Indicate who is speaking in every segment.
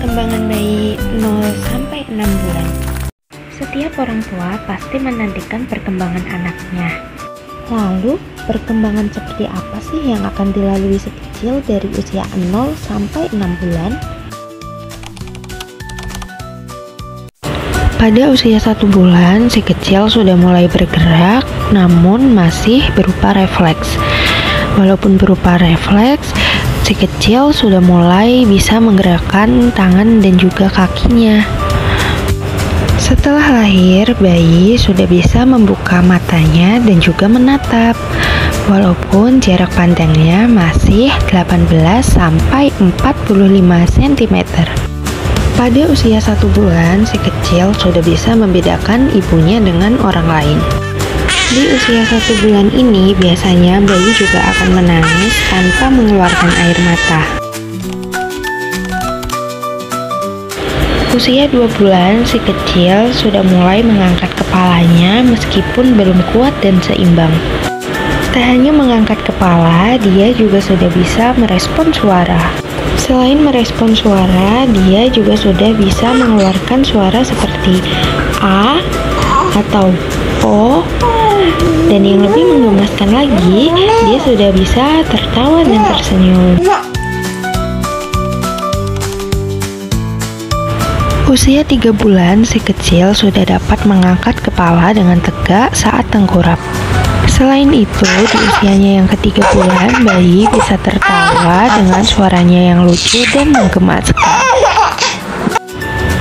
Speaker 1: Perkembangan bayi 0 sampai 6 bulan. Setiap orang tua pasti menantikan perkembangan anaknya. Lalu, perkembangan seperti apa sih yang akan dilalui si kecil dari usia 0 sampai 6 bulan? Pada usia 1 bulan, si kecil sudah mulai bergerak, namun masih berupa refleks. Walaupun berupa refleks, si kecil sudah mulai bisa menggerakkan tangan dan juga kakinya. Setelah lahir, bayi sudah bisa membuka matanya dan juga menatap. Walaupun jarak pandangnya masih 18 sampai 45 cm. Pada usia 1 bulan, si kecil sudah bisa membedakan ibunya dengan orang lain. Di usia 1 bulan ini, biasanya bayi juga akan menangis tanpa mengeluarkan air mata. Usia 2 bulan, si kecil sudah mulai mengangkat kepalanya meskipun belum kuat dan seimbang. Tak hanya mengangkat kepala, dia juga sudah bisa merespon suara. Selain merespon suara, dia juga sudah bisa mengeluarkan suara seperti A atau O. Dan yang lebih menggemaskan lagi, dia sudah bisa tertawa dan tersenyum. Usia 3 bulan, si kecil sudah dapat mengangkat kepala dengan tegak saat tengkurap. Selain itu, di usianya yang ke-3 bulan, bayi bisa tertawa dengan suaranya yang lucu dan menggemaskan.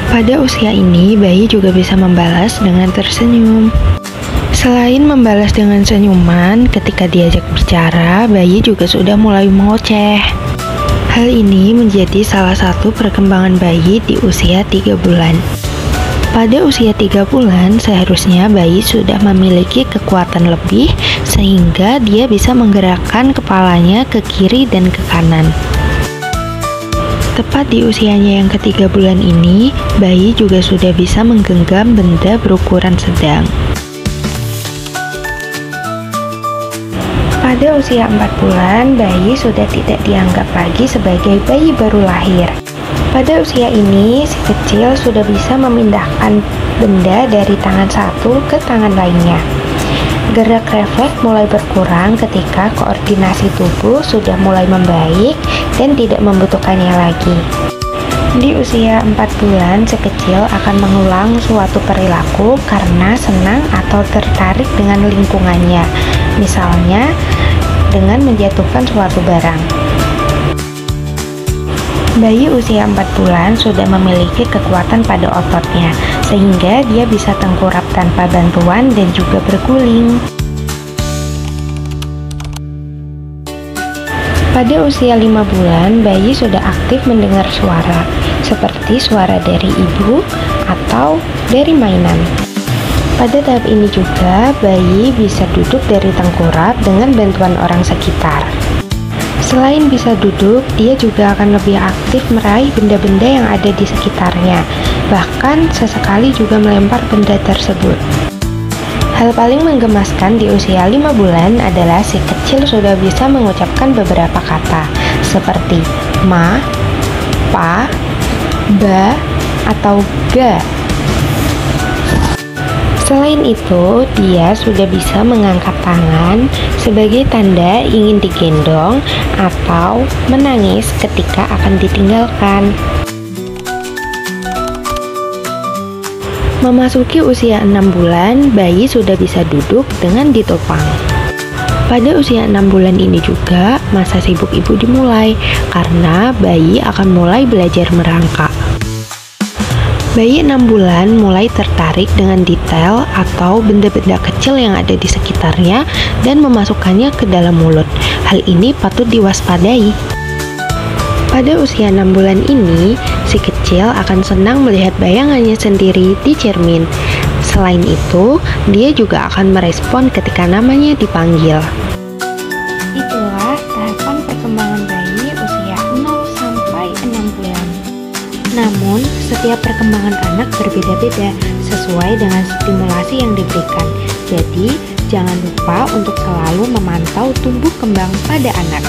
Speaker 1: Pada usia ini, bayi juga bisa membalas dengan tersenyum. Selain membalas dengan senyuman, ketika diajak bicara, bayi juga sudah mulai mengoceh. Hal ini menjadi salah satu perkembangan bayi di usia 3 bulan. Pada usia 3 bulan, seharusnya bayi sudah memiliki kekuatan lebih sehingga dia bisa menggerakkan kepalanya ke kiri dan ke kanan. Tepat di usianya yang ke-3 bulan ini, bayi juga sudah bisa menggenggam benda berukuran sedang. Pada usia 4 bulan, bayi sudah tidak dianggap lagi sebagai bayi baru lahir. Pada usia ini, si kecil sudah bisa memindahkan benda dari tangan satu ke tangan lainnya. Gerak refleks mulai berkurang ketika koordinasi tubuh sudah mulai membaik dan tidak membutuhkannya lagi. Di usia 4 bulan, si kecil akan mengulang suatu perilaku karena senang atau tertarik dengan lingkungannya, misalnya dengan menjatuhkan suatu barang. Bayi usia 4 bulan sudah memiliki kekuatan pada ototnya, sehingga dia bisa tengkurap tanpa bantuan dan juga berguling. Pada usia 5 bulan, bayi sudah aktif mendengar suara, seperti suara dari ibu atau dari mainan. Pada tahap ini juga, bayi bisa duduk dari tengkurap dengan bantuan orang sekitar. Selain bisa duduk, dia juga akan lebih aktif meraih benda-benda yang ada di sekitarnya, bahkan sesekali juga melempar benda tersebut. Hal paling menggemaskan di usia 5 bulan adalah si kecil sudah bisa mengucapkan beberapa kata, seperti ma, pa, ba, atau ga. Selain itu, dia sudah bisa mengangkat tangan sebagai tanda ingin digendong atau menangis ketika akan ditinggalkan. Memasuki usia 6 bulan, bayi sudah bisa duduk dengan ditopang. Pada usia 6 bulan ini juga, masa sibuk ibu dimulai karena bayi akan mulai belajar merangkak. Bayi 6 bulan mulai tertarik dengan detail atau benda-benda kecil yang ada di sekitarnya dan memasukkannya ke dalam mulut. Hal ini patut diwaspadai. Pada usia 6 bulan ini, si kecil akan senang melihat bayangannya sendiri di cermin. Selain itu, dia juga akan merespon ketika namanya dipanggil. Itulah tahapan perkembangan bayi usia 0 sampai 6 bulan. Namun, setiap perkembangan anak berbeda-beda sesuai dengan stimulasi yang diberikan. Jadi, jangan lupa untuk selalu memantau tumbuh kembang pada anak.